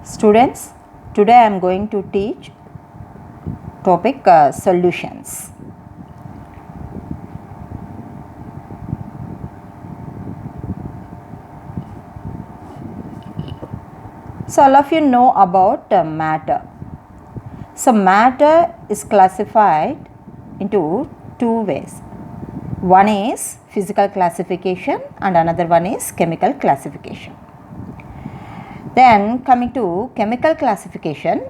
Students, today I am going to teach topic solutions. So all of you know about matter. So matter is classified into two ways. One is physical classification and another one is chemical classification. Then coming to chemical classification,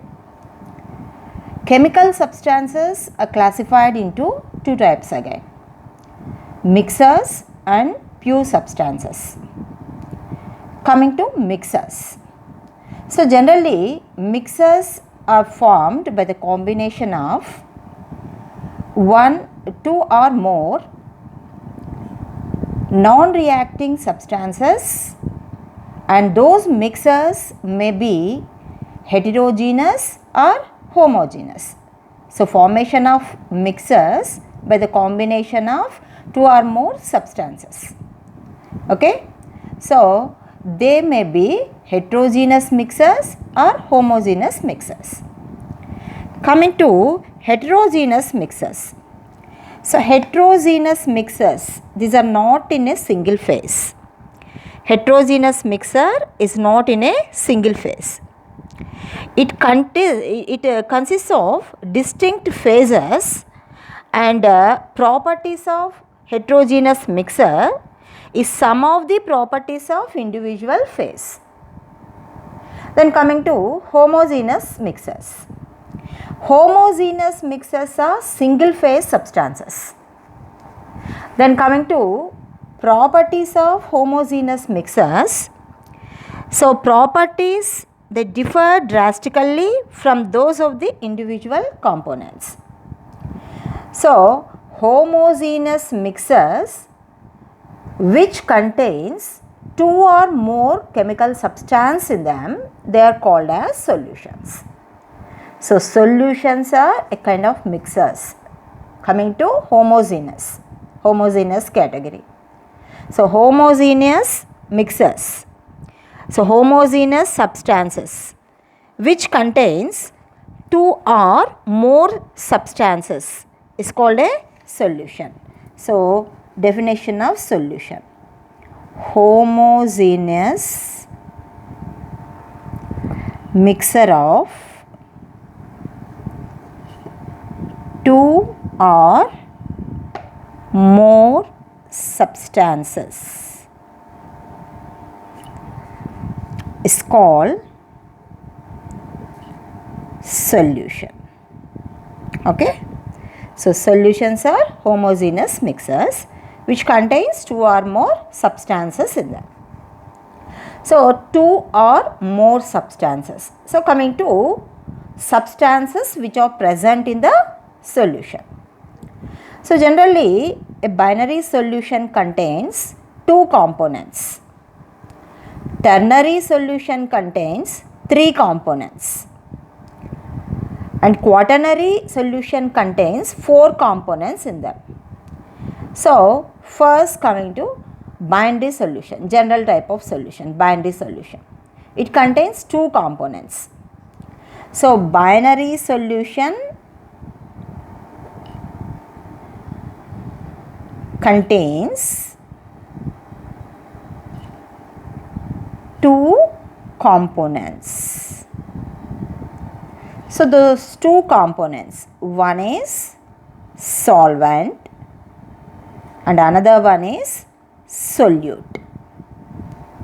chemical substances are classified into two types again, mixers and pure substances. Coming to mixers. So generally mixers are formed by the combination of one, two or more non-reacting substances, and those mixers may be heterogeneous or homogeneous. So formation of mixers by the combination of two or more substances. Okay, so they may be heterogeneous mixers or homogeneous mixers. Coming to heterogeneous mixers. So heterogeneous mixers, these are not in a single phase. Heterogeneous mixer is not in a single phase. It consists of distinct phases, and properties of heterogeneous mixer is some of the properties of individual phase. Then coming to homogeneous mixers. Homogeneous mixers are single phase substances. Then coming to properties of homogeneous mixers. So properties, they differ drastically from those of the individual components. So homogeneous mixers which contains two or more chemical substance in them, they are called as solutions. So solutions are a kind of mixers. Coming to homogeneous category. So homogeneous mixers. So homogeneous substances which contains two or more substances is called a solution. So definition of solution: homogeneous mixture of two or more substances is called solution. Okay, so solutions are homogeneous mixers which contains two or more substances in them. So two or more substances. So coming to substances which are present in the solution. So generally a binary solution contains two components. Ternary solution contains three components, and quaternary solution contains four components in them. So first coming to binary solution, general type of solution, binary solution. It contains two components. So binary solution contains two components. So those two components, one is solvent and another one is solute.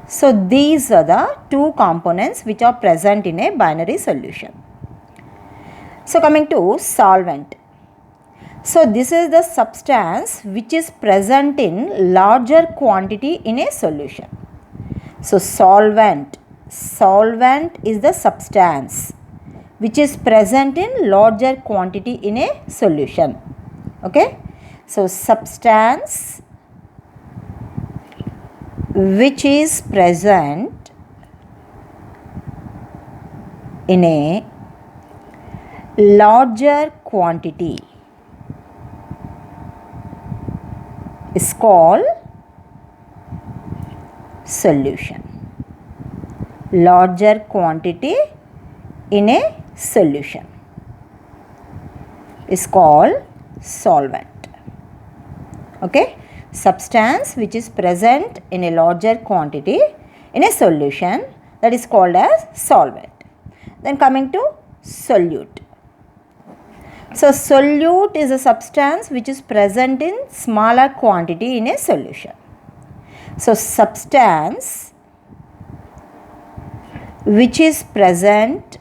So these are the two components which are present in a binary solution. So coming to solvent. So this is the substance which is present in larger quantity in a solution. So solvent is the substance which is present in larger quantity in a solution. Okay, so substance which is present in a larger quantity is called solution. larger quantity in a solution is called solvent. Okay, substance which is present in a larger quantity in a solution, that is called as solvent. Then coming to solute. So solute is a substance which is present in smaller quantity in a solution. So substance which is present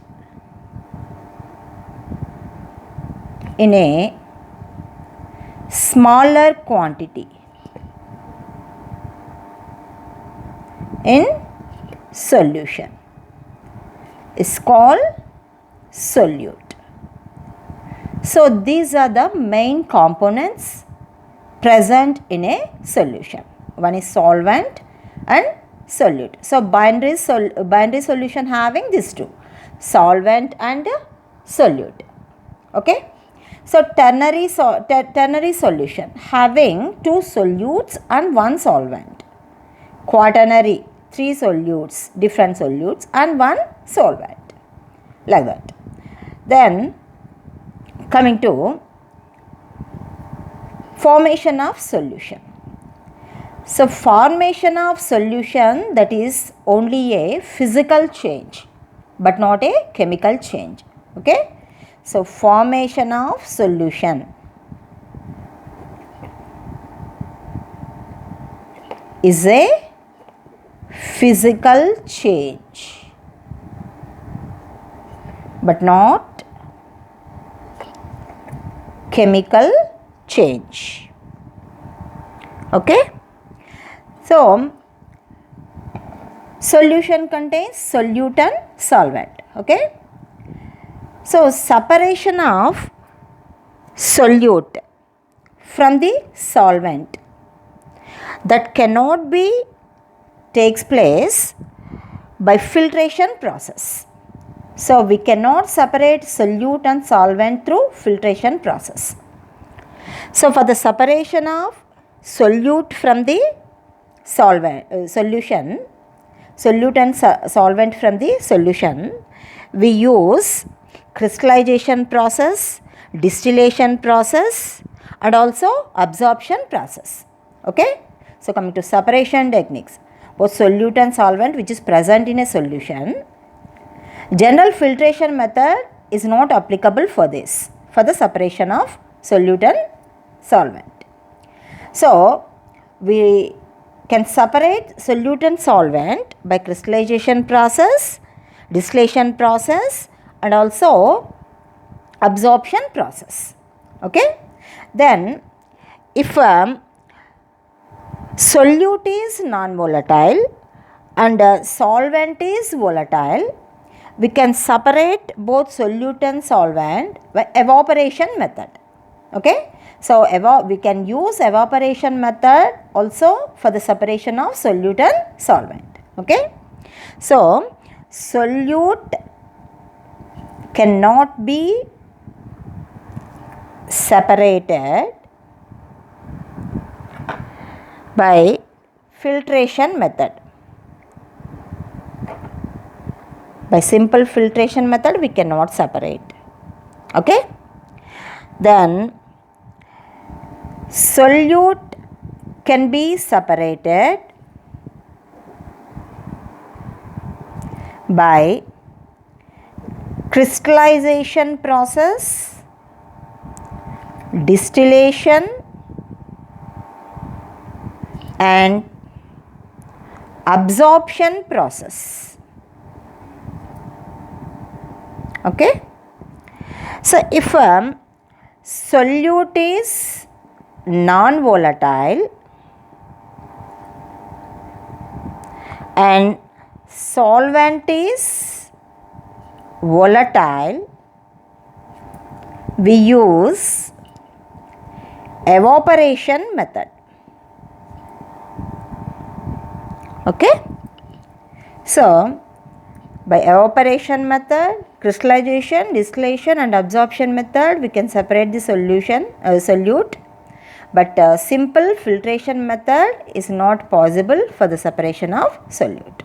in a smaller quantity in solution is called solute. So these are the main components present in a solution. One is solvent and solute. So binary solution having these two, solvent and solute. Okay. So ternary solution having two solutes and one solvent. Quaternary, three solutes, different solutes and one solvent, like that. Then coming to formation of solution. So formation of solution, that is only a physical change but not a chemical change. Okay. So formation of solution is a physical change but not chemical change. Okay. So solution contains solute and solvent. Okay. So separation of solute from the solvent, that cannot be takes place by filtration process. So we cannot separate solute and solvent through filtration process. So for the separation of solute from the solvent solute and solvent from the solution, we use crystallization process, distillation process and also absorption process. Okay. So coming to separation techniques, both solute and solvent which is present in a solution, general filtration method is not applicable for this, for the separation of solute and solvent. So we can separate solute and solvent by crystallization process, distillation process and also absorption process. Okay. Then if solute is non-volatile and solvent is volatile, we can separate both solute and solvent by evaporation method. Okay. So we can use evaporation method also for the separation of solute and solvent. Okay. So solute cannot be separated by filtration method. By simple filtration method we cannot separate. Okay. Then solute can be separated by crystallization process, distillation and absorption process. Okay. So if solute is non-volatile and solvent is volatile, we use evaporation method. Okay. So by evaporation method, crystallization, distillation and absorption method we can separate the solute, but simple filtration method is not possible for the separation of solute.